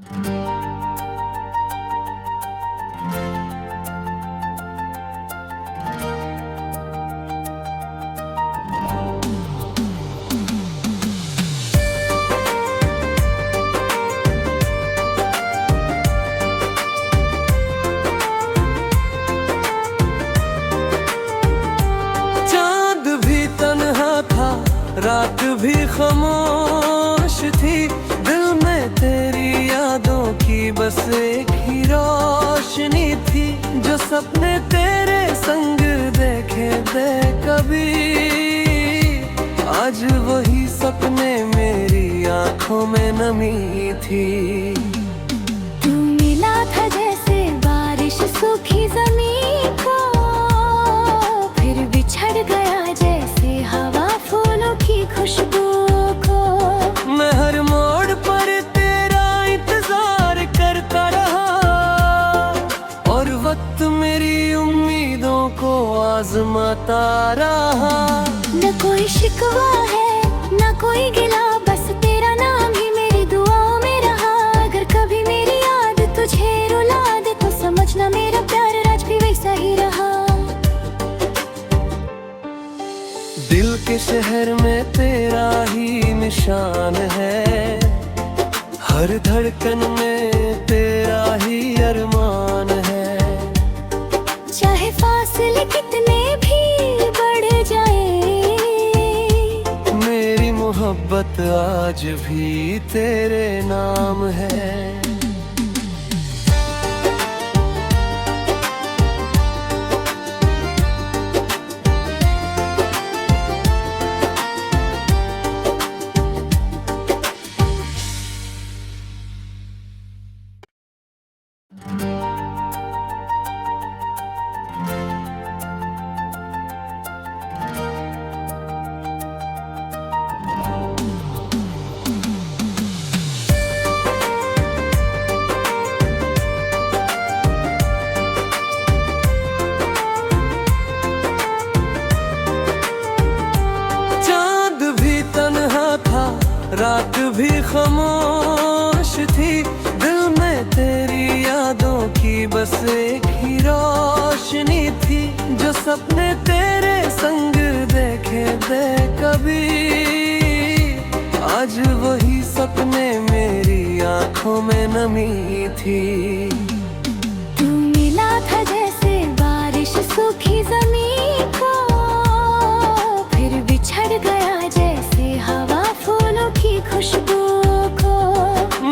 चांद भी तन्हा था, रात भी खामोश थी, दिल में तेरी यादों की बस एक ही रोशनी थी। जो सपने तेरे संग देखे थे कभी, आज वही सपने मेरी आंखों में नमी थी। तू मिला था जैसे बारिश सूखी जमीन को, फिर बिछड़ गया जैसे हवा फूलों की खुशबू को। मैं हर मोड़ पर तेरा इंतजार करता रहा, और वक्त मेरी उम्मीदों को आजमाता रहा। न कोई शिकवा है न कोई गिला, बस तेरा नाम ही मेरी दुआओं में रहा। अगर कभी मेरी याद तुझे रुला दे तो समझना मेरा प्यार आज भी वैसा ही रहा। दिल के शहर में तेरा ही निशान है, हर धड़कन में तेरा ही अरमान है। चाहे फासले कितने भी बढ़ जाए, मेरी मोहब्बत आज भी तेरे नाम है। रात भी खामोश थी, दिल में तेरी यादों की बस एक ही रोशनी थी। जो सपने तेरे संग देखे थे कभी, आज वही सपने मेरी आंखों में नमी थी। तू मिला था जैसे बारिश सूखी जमीन को, फिर बिछड़ गया जैसे हवा फूलों की खुशबू को।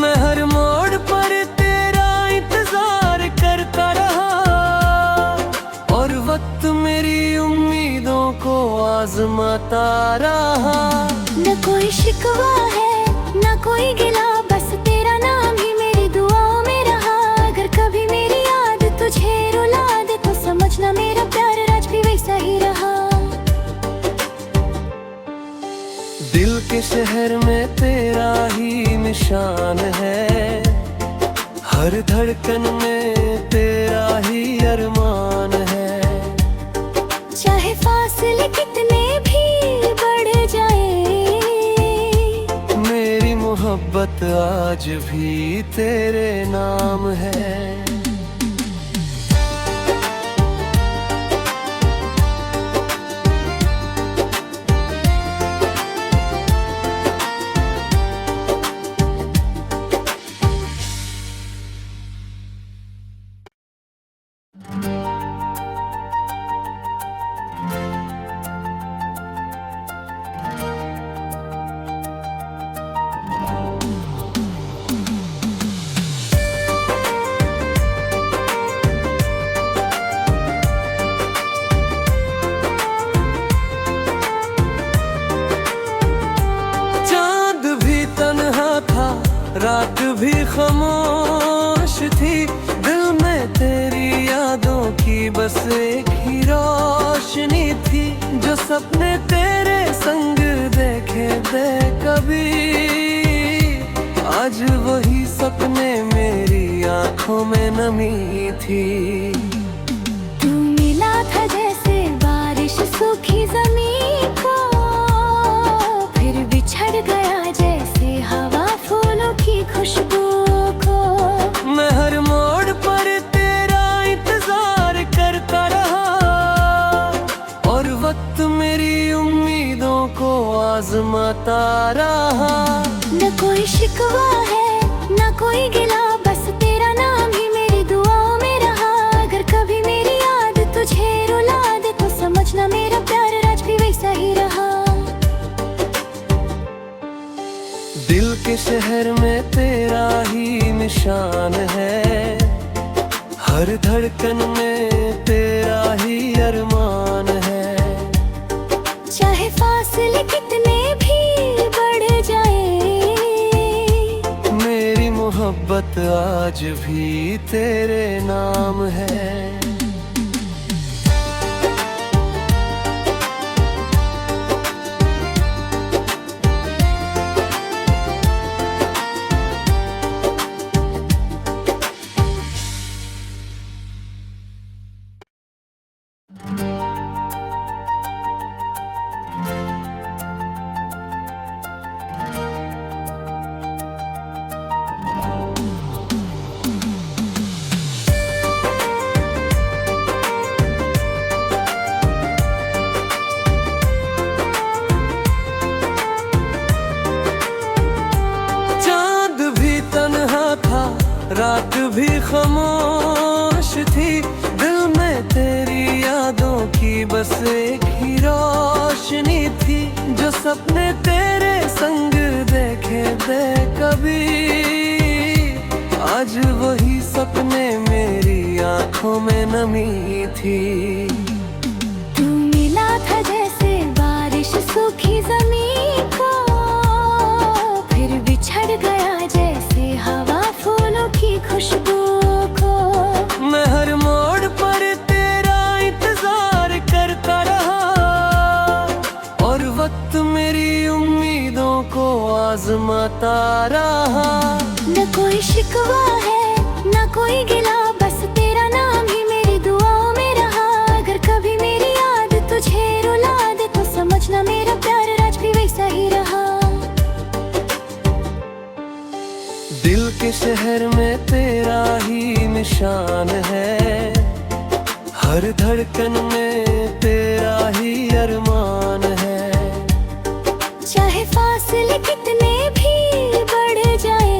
मैं हर मोड़ पर तेरा इंतजार करता रहा, और वक्त मेरी उम्मीदों को आजमाता रहा। न कोई शिकवा है न कोई गिला, बस तेरा नाम ही मेरी दुआओं में रहा। अगर कभी मेरी याद तुझे रुला दे तो समझना मेरा प्यार आज भी वैसा ही रहा। दिल के शहर में तेरा ही निशान है, हर धड़कन में तेरा ही अरमान है। चाहे फासले कितने भी बढ़ जाए, मेरी मोहब्बत आज भी तेरे नाम है। रात भी खामोश थी, दिल में तेरी यादों की बस एक ही रोशनी थी। जो सपने तेरे संग देखे थे कभी, आज वही सपने मेरी आंखों में नमी थी। तू मिला था जैसे बारिश सूखी जमीन को, फिर बिछड़ गया जैसे हवा फूलों की खुशबू को। कोई गिला, बस तेरा नाम ही मेरी दुआओं में रहा। अगर कभी मेरी याद तुझे रुला दे तो समझना मेरा प्यार आज भी वैसा ही रहा। दिल के शहर में तेरा ही निशान है, हर धड़कन में तेरा ही अरमान है। चाहे फासले कितने भी बढ़ जाए, मेरी मोहब्बत आज भी तेरे नाम है। रात भी खामोश थी, दिल में तेरी यादों की बस एक ही रोशनी थी। जो सपने तेरे संग देखे थे कभी, आज वही सपने मेरी आंखों में नमी थी। तू मिला था जैसे बारिश सूखी जमीन को, फिर बिछड़ गया जैसे हवा फूलों की खुशबू को। मैं हर मोड़ पर तेरा इंतजार करता रहा, और वक्त मेरी उम्मीदों को आजमाता रहा। न कोई शिकवा है न कोई गिला, बस तेरा नाम ही मेरी दुआओं में रहा। अगर कभी मेरी याद तुझे रुला दे तो समझना मेरा प्यार आज भी वैसा ही रहा। दिल के शहर में तेरा ही निशान है, हर धड़कन में तेरा ही अरमान है। चाहे फासले कितने भी बढ़ जाए,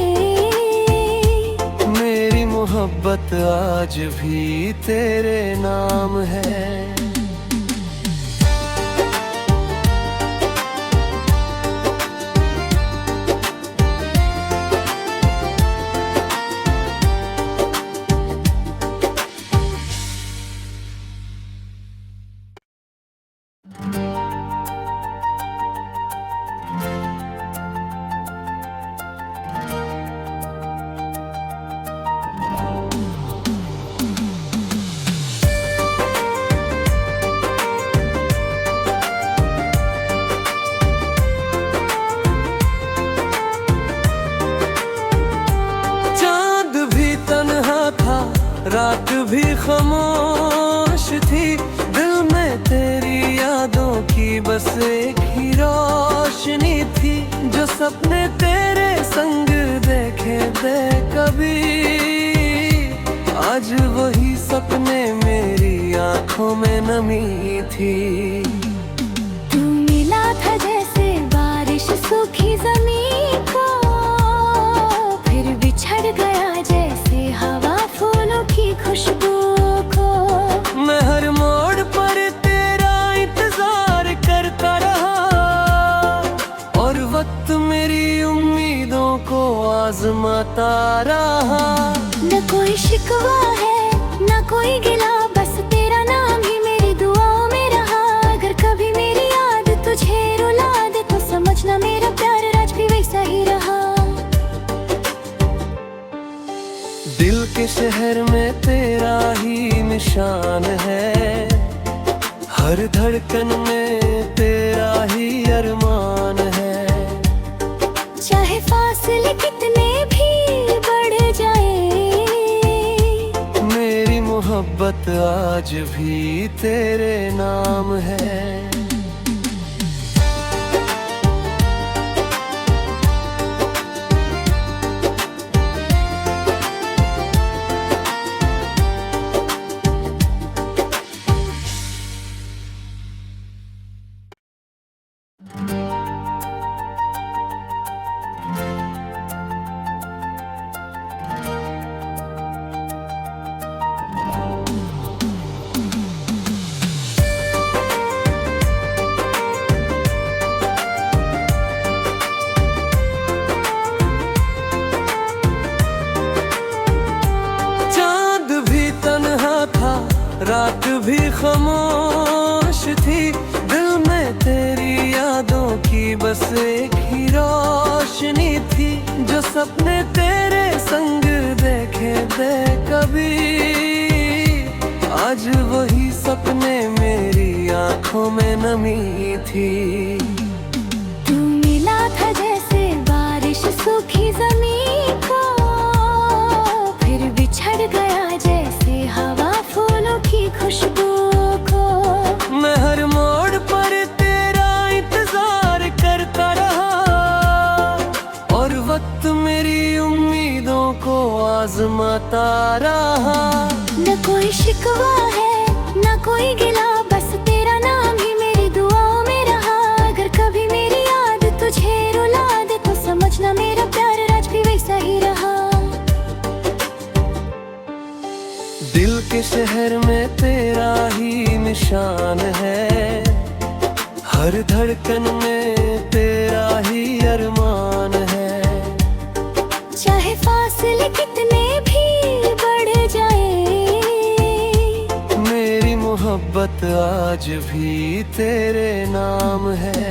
मेरी मोहब्बत आज भी तेरे नाम है। रात भी खामोश थी, दिल में तेरी यादों की बस एक ही रोशनी थी। जो सपने तेरे संग देखे थे कभी, आज वही सपने मेरी आंखों में नमी थी। तू मिला था जैसे बारिश सूखी जमीन को, फिर बिछड़ गया जैसे हवा फूलों की खुशबू को। मैं हर मोड़ पर तेरा इंतजार करता रहा, और वक्त मेरी उम्मीदों को आजमाता रहा। न कोई शिकवा है न कोई गिला, बस तेरा नाम ही मेरी दुआओं में रहा। अगर कभी मेरी याद तुझे रुला दे तो समझना मेरा प्यार आज भी वैसा ही रहा। दिल के शहर में तेरा ही निशान है, हर धड़कन में तेरा ही अरमान है। चाहे फासले कितने भी बढ़ जाए, मेरी मोहब्बत आज भी तेरे नाम है। भी खामोश थी, दिल में तेरी यादों की बस एक ही रोशनी थी। जो सपने तेरे संग देखे थे कभी, आज वही सपने मेरी आंखों में नमी थी। तू मिला था जैसे बारिश सूखी जमीन को, फिर बिछड़ गया जैसे हवा फूलों की खुशबू को। मैं हर मोड़ पर तेरा इंतजार करता रहा, और वक्त मेरी उम्मीदों को आजमाता रहा। न कोई शिकवा है न कोई गिला, बस तेरा नाम ही मेरी दुआओं में रहा। अगर कभी मेरी याद तुझे रुला दे तो समझना मेरा प्यार आज भी वैसा ही रहा। दिल के शहर में तेरा ही निशान है, हर धड़कन में तेरा ही अरमान है। चाहे फासले कितने भी बढ़ जाए, मेरी मोहब्बत आज भी तेरे नाम है।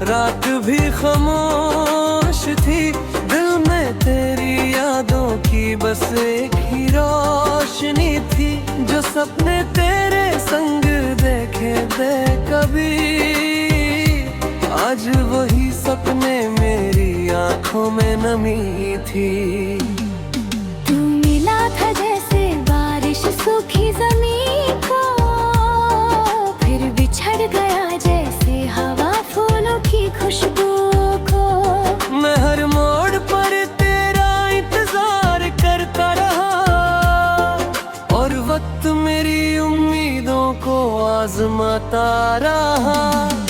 रात भी खामोश थी, दिल में तेरी यादों की बस एक ही रोशनी थी। जो सपने तेरे संग देखे थे कभी, आज वही सपने मेरी आंखों में नमी थी। तू मिला था जैसे बारिश सूखी जमीन को, फिर बिछड़ गया जैसे हवा फूलों की खुशबू को। मैं हर मोड़ पर तेरा इंतजार करता रहा, और वक्त मेरी उम्मीदों को आजमाता रहा।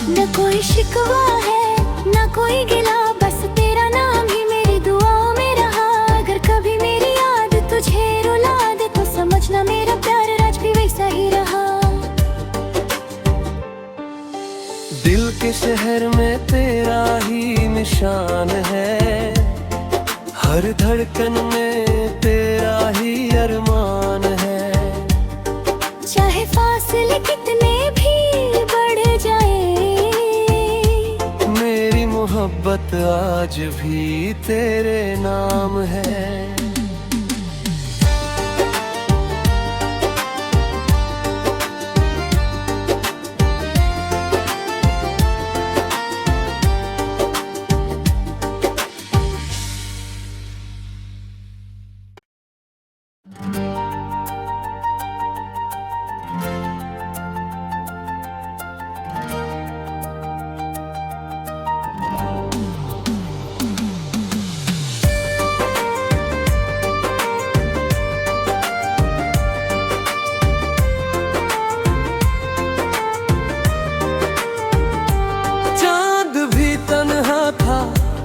न कोई शिकवा है न कोई गिला, बस तेरा नाम ही मेरी दुआओं में रहा। अगर कभी मेरी याद तुझे रुला दे तो समझना मेरा प्यार आज भी वैसा ही रहा। दिल के शहर में तेरा ही निशान है, हर धड़कन में तेरा ही अरमान है। चाहे फासले कितने भी बढ़ जाए, मेरी मोहब्बत आज भी तेरे नाम है।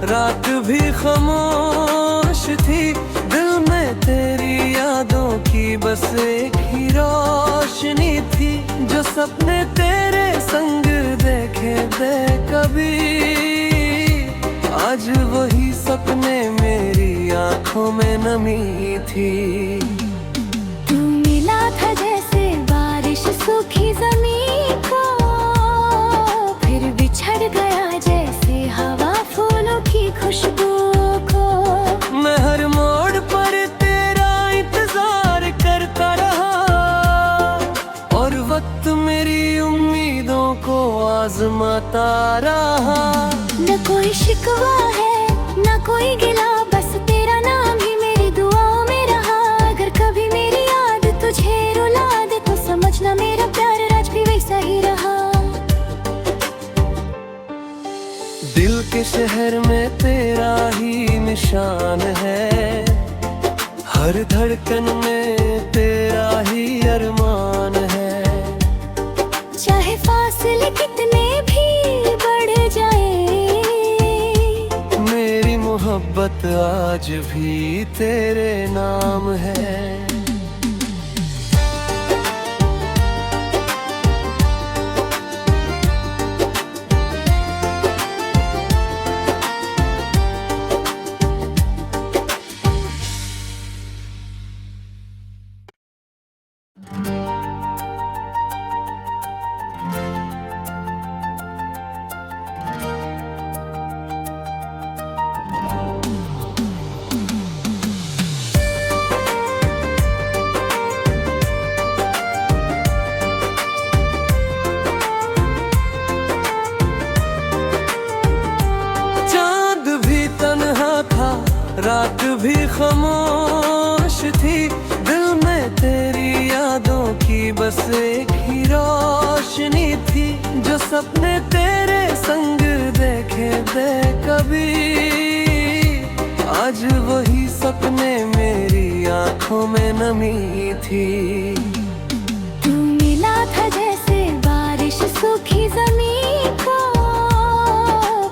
रात भी खामोश थी, दिल में तेरी यादों की बस एक ही रोशनी थी। जो सपने तेरे संग देखे थे कभी, आज वही सपने मेरी आंखों में नमी थी। तू मिला था जैसे बारिश सूखी जमीन को, फिर बिछड़ गया जैसे हवा फूलों की खुशबू को। मैं हर मोड़ पर तेरा इंतजार करता रहा, और वक्त मेरी उम्मीदों को आजमाता रहा। न कोई शिकवा है न कोई गिला, बस तेरा नाम ही मेरी दुआओं में रहा। अगर कभी मेरी याद तुझे रुला दे तो समझना मेरा प्यार आज भी वैसा ही रहा। शहर में तेरा ही निशान है, हर धड़कन में तेरा ही अरमान है। चाहे फासले कितने भी बढ़ जाए, मेरी मोहब्बत आज भी तेरे नाम है। रात भी खामोश थी, दिल में तेरी यादों की बस एक ही रोशनी थी। जो सपने तेरे संग देखे थे कभी, आज वही सपने मेरी आंखों में नमी थी। तू मिला था जैसे बारिश सूखी जमीन को,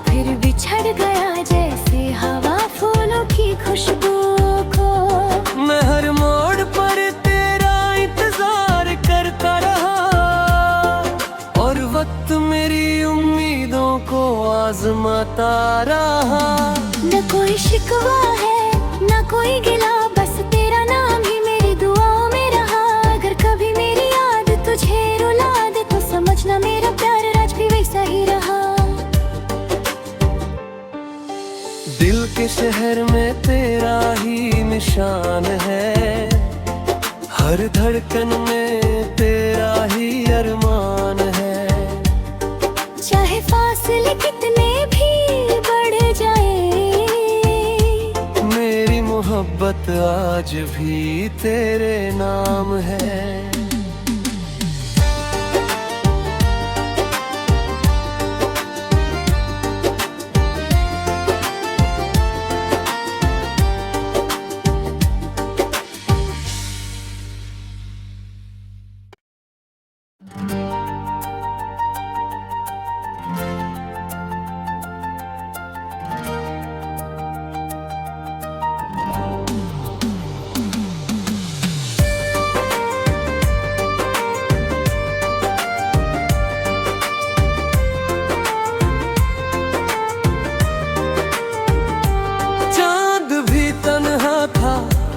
फिर बिछड़ गया जैसे हवा फूलों की खुशबू को। मैं हर मोड़ पर तेरा इंतजार करता रहा, और वक्त मेरी उम्मीदों को आजमाता रहा। न कोई शिकवा है न कोई गिला, बस तेरा नाम ही मेरी दुआओं में रहा। अगर कभी मेरी याद तुझे रुला दे तो समझना मेरा प्यार आज भी वैसा ही रहा। दिल के शहर में तेरा ही निशान है, हर धड़कन में तेरा ही अरमान है। चाहे फासले कितने भी बढ़ जाए, मेरी मोहब्बत आज भी तेरे नाम है।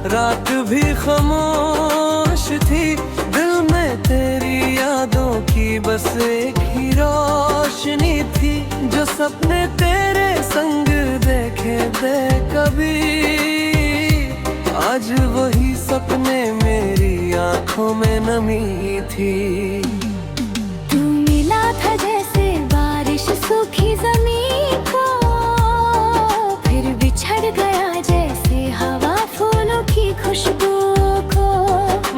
रात भी खामोश थी, दिल में तेरी यादों की बस एक ही रोशनी थी। जो सपने तेरे संग देखे थे कभी, आज वही सपने मेरी आंखों में नमी थी। तू मिला था जैसे बारिश सूखी जमीन को, फिर बिछड़ गया जैसे हवा फूलों की खुशबू को।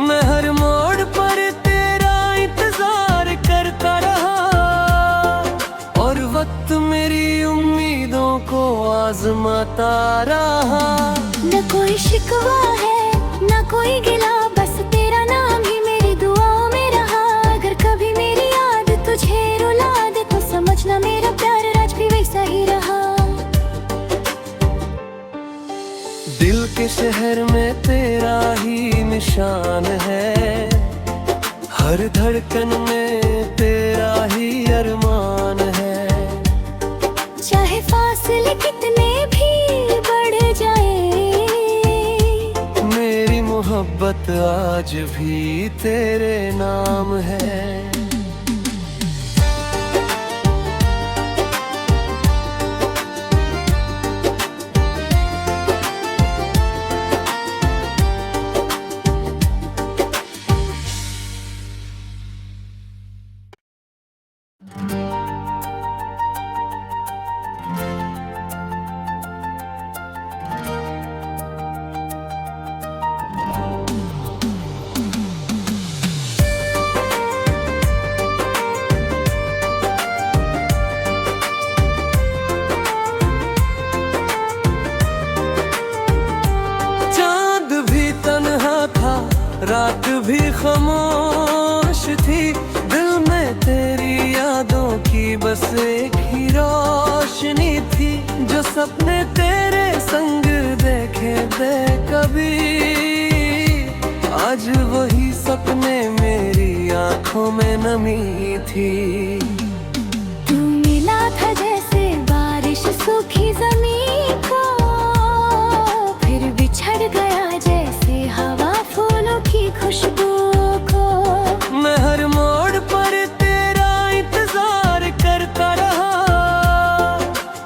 मैं हर मोड़ पर तेरा इंतजार करता रहा, और वक्त मेरी उम्मीदों को आजमाता रहा। न कोई शिकवा है न कोई गिला, बस तेरा नाम ही मेरी दुआओं में रहा। अगर कभी मेरी याद तुझे रुला दे तो समझना मेरा प्यार आज भी वैसा ही रहा। दिल के शहर में तेरा ही निशान है, हर धड़कन में तेरा ही अरमान है। चाहे फासले कितने भी बढ़ जाए, मेरी मोहब्बत आज भी तेरे नाम है। खामोश थी, दिल में तेरी यादों की बस एक ही रोशनी थी। जो सपने तेरे संग देखे थे कभी, आज वही सपने मेरी आंखों में नमी थी। तू मिला था जैसे बारिश सूखी जमीन को, फिर बिछड़ गया जैसे हवा फूलों की खुशबू को। मैं हर मोड़ पर तेरा इंतजार करता रहा,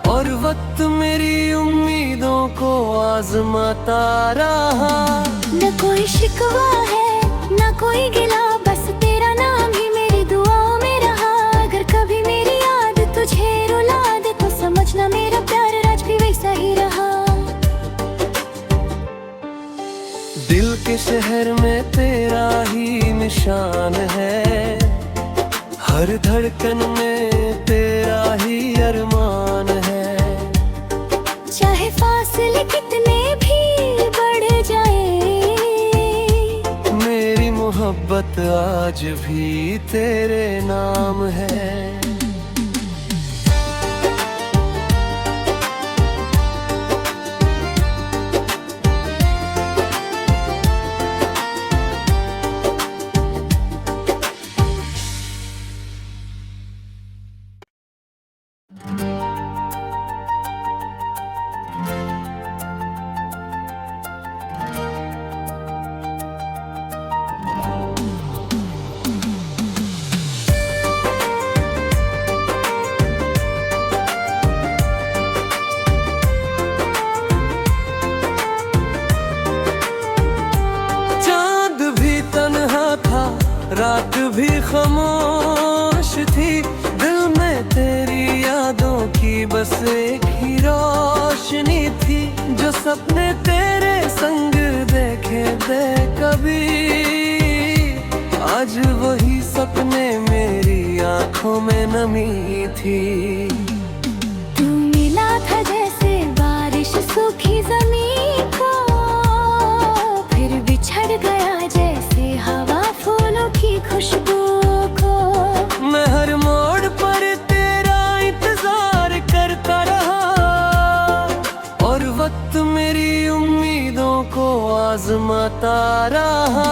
और वक्त मेरी उम्मीदों को आजमाता रहा। न कोई शिकवा है न कोई गिला, बस तेरा नाम ही मेरी दुआओं में रहा। अगर कभी मेरी याद तुझे रुला दे तो समझना मेरा प्यार आज भी वैसा ही रहा। दिल के शहर में तेरा ही निशान है, हर धड़कन में तेरा ही अरमान है। चाहे फासले कितने भी बढ़ जाए, मेरी मोहब्बत आज भी तेरे नाम है। रात भी खामोश थी, दिल में तेरी यादों की बस एक ही रोशनी थी। जो सपने तेरे संग देखे थे कभी, आज वही सपने मेरी आंखों में नमी थी। तू मिला था जैसे बारिश सूखी जमीन को, फिर बिछड़ गया जैसे हवा फूलों की खुशबू को। मैं हर मोड़ पर तेरा इंतजार करता रहा, और वक्त मेरी उम्मीदों को आजमाता रहा।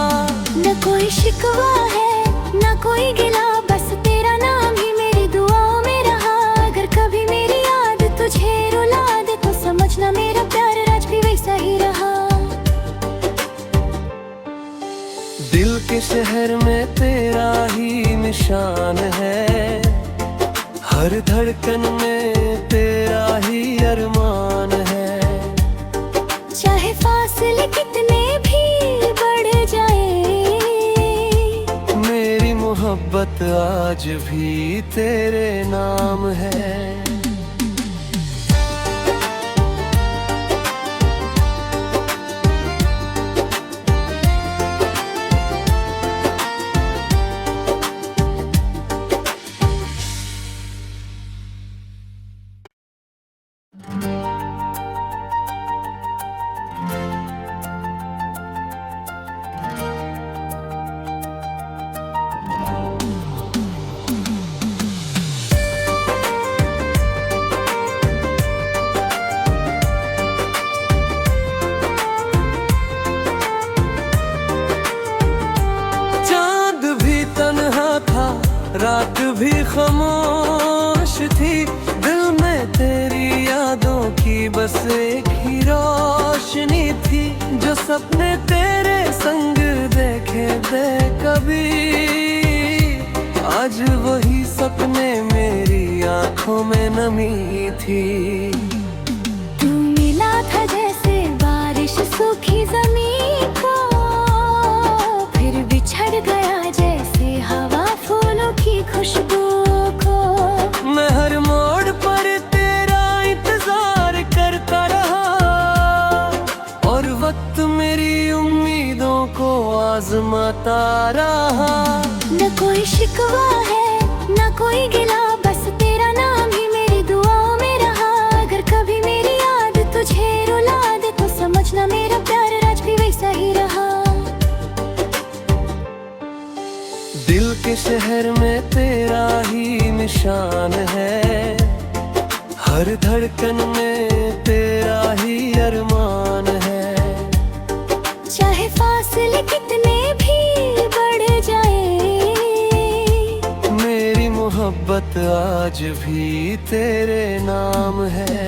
न कोई शिकवा है न कोई गिला, बस तेरा नाम ही मेरी दुआओं में रहा। अगर कभी मेरी याद तुझे रुला दे तो समझना मेरा प्यार आज भी वैसा ही रहा। दिल के शहर में तेरा ही निशान है, हर धड़कन में तेरा ही अरमान है। चाहे फासले कितने भी बढ़ जाए, मेरी मोहब्बत आज भी तेरे नाम है। रात भी खामोश थी, दिल में तेरी यादों की बस एक ही रोशनी थी। जो सपने तेरे संग देखे थे कभी, आज वही सपने मेरी आंखों में नमी थी। तू मिला था जैसे बारिश सूखी जमीन को, फिर बिछड़ गया जैसे हवा फूलों की खुशबू को। मैं हर मोड़ पर तेरा इंतजार करता रहा, और वक्त मेरी उम्मीदों को आजमाता रहा। न कोई शिकवा है न कोई गिला, बस तेरा नाम ही मेरी दुआओं में रहा। अगर कभी मेरी याद तुझे रुला दे तो समझना मेरा प्यार आज भी वैसा ही रहा। दिल के शहर में तेरा ही निशान है, हर धड़कन में तेरा ही अरमान है। चाहे फासले कितने भी बढ़ जाए, मेरी मोहब्बत आज भी तेरे नाम है।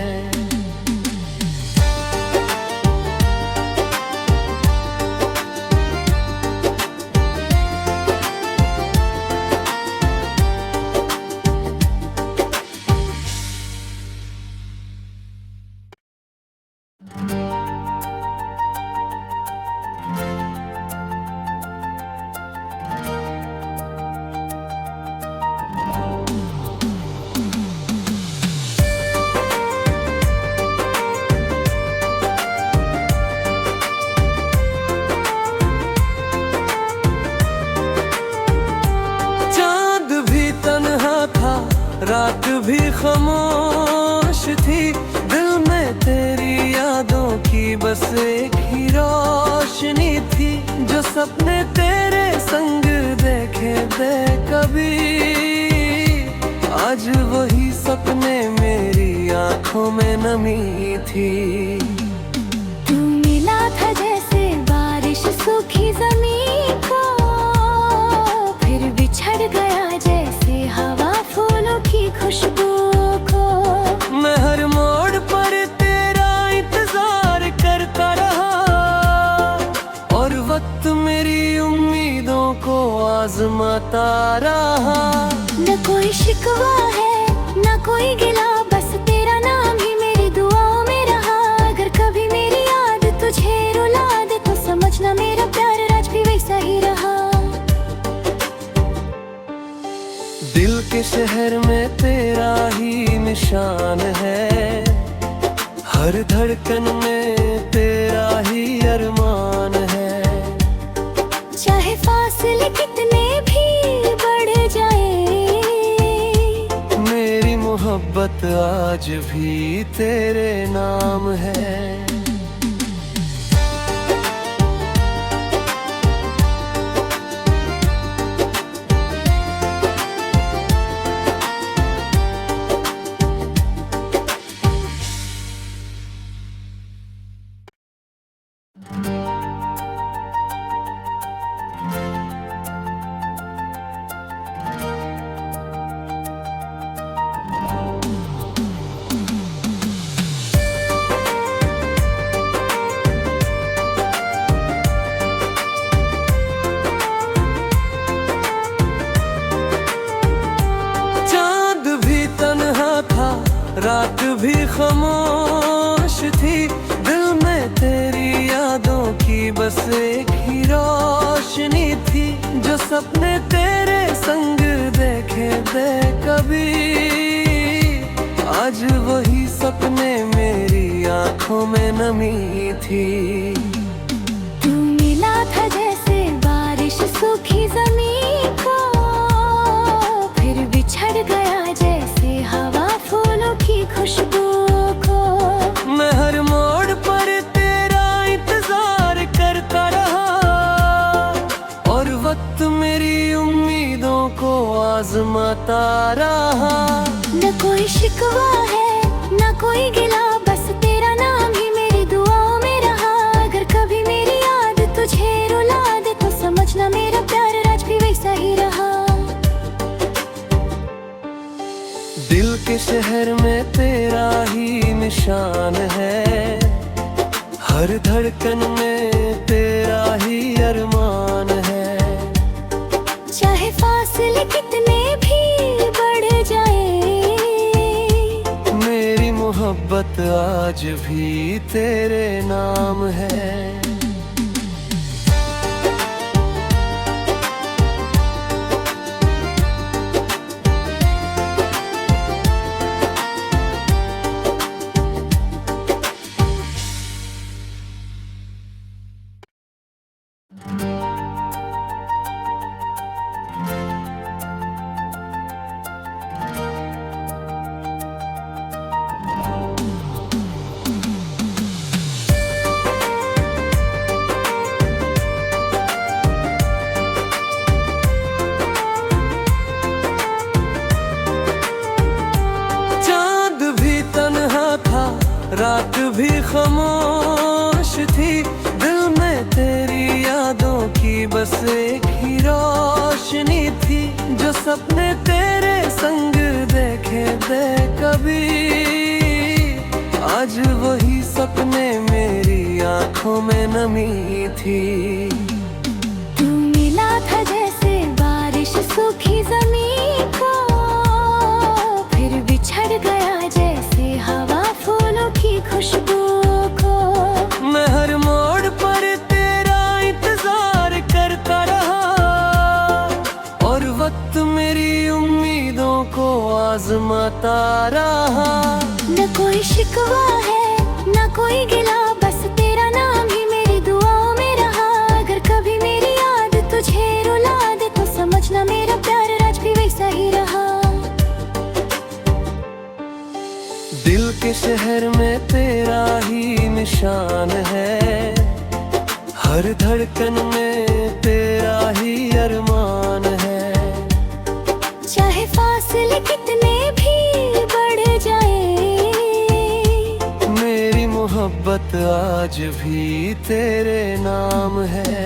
रात भी खामोश थी, दिल में तेरी यादों की बस एक ही रोशनी थी। जो सपने तेरे संग देखे थे कभी, आज वही सपने मेरी आंखों में नमी थी। तू मिला था जैसे बारिश सूखी जमीन को, फिर बिछड़ गया जैसे हवा फूलों की खुशबू को। मैं हर मोड़ पर तेरा इंतजार करता रहा, और वक्त मेरी उम्मीदों को आजमाता रहा। न कोई शिकवा है न कोई गिला, बस तेरा नाम ही मेरी दुआओं में रहा। अगर कभी मेरी याद तुझे रुला दे तो समझना मेरा प्यार आज भी वैसा ही रहा। दिल के शहर में तेरा ही निशान है, हर धड़कन में तेरा ही अरमान है। चाहे फासले कितने भी बढ़ जाए, मेरी मोहब्बत आज भी तेरे नाम है। रात भी खामोश थी, दिल में तेरी यादों की बस एक ही रोशनी थी। जो सपने तेरे संग देखे थे कभी, आज वही सपने मेरी आंखों में नमी थी। तू मिला था जैसे बारिश सूखी जमीन को, फिर बिछड़ गया जैसे हवा फूलों की खुशबू को। मैं हर मोड़ पर तेरा इंतजार करता रहा, और वक्त मेरी उम्मीदों को आजमाता रहा। न कोई शिकवा है न कोई गिला, बस तेरा नाम ही मेरी दुआओं में रहा। अगर कभी मेरी याद तुझे रुला दे तो समझना मेरा प्यार आज भी वैसा ही रहा। दिल के शहर में तेरा ही निशान है, हर धड़कन में तेरा ही अरमान है। चाहे फासले कितने भी बढ़ जाए, मेरी मोहब्बत आज भी तेरे नाम है। भी खामोश थी, दिल में तेरी यादों की बस एक ही रोशनी थी। जो सपने तेरे संग देखे थे कभी, आज वही सपने मेरी आंखों में नमी थी। तू मिला था जैसे बारिश सूखी जमीन को, फिर बिछड़ गया जैसे हवा फूलों की खुशबू को। मैं हर मोड़ पर तेरा इंतजार करता रहा, और वक्त मेरी उम्मीदों को आजमाता रहा। न कोई शिकवा है न कोई गिला, बस तेरा नाम ही मेरी दुआओं में रहा। अगर कभी मेरी याद तुझे रुला दे तो समझना मेरा प्यार आज भी वैसा ही रहा। दिल के शहर में तेरा ही निशान है, हर धड़कन में तेरा ही अरमान है। चाहे फासले कितने भी बढ़ जाए, मेरी मोहब्बत आज भी तेरे नाम है।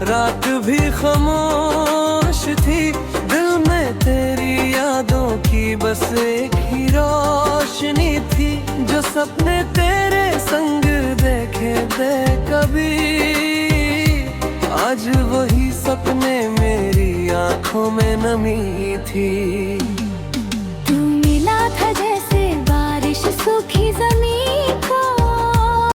रात भी खामोश थी, दिल में तेरी यादों की बस एक ही रोशनी थी। जो सपने तेरे संग देखे थे कभी, आज वही सपने मेरी आंखों में नमी थी।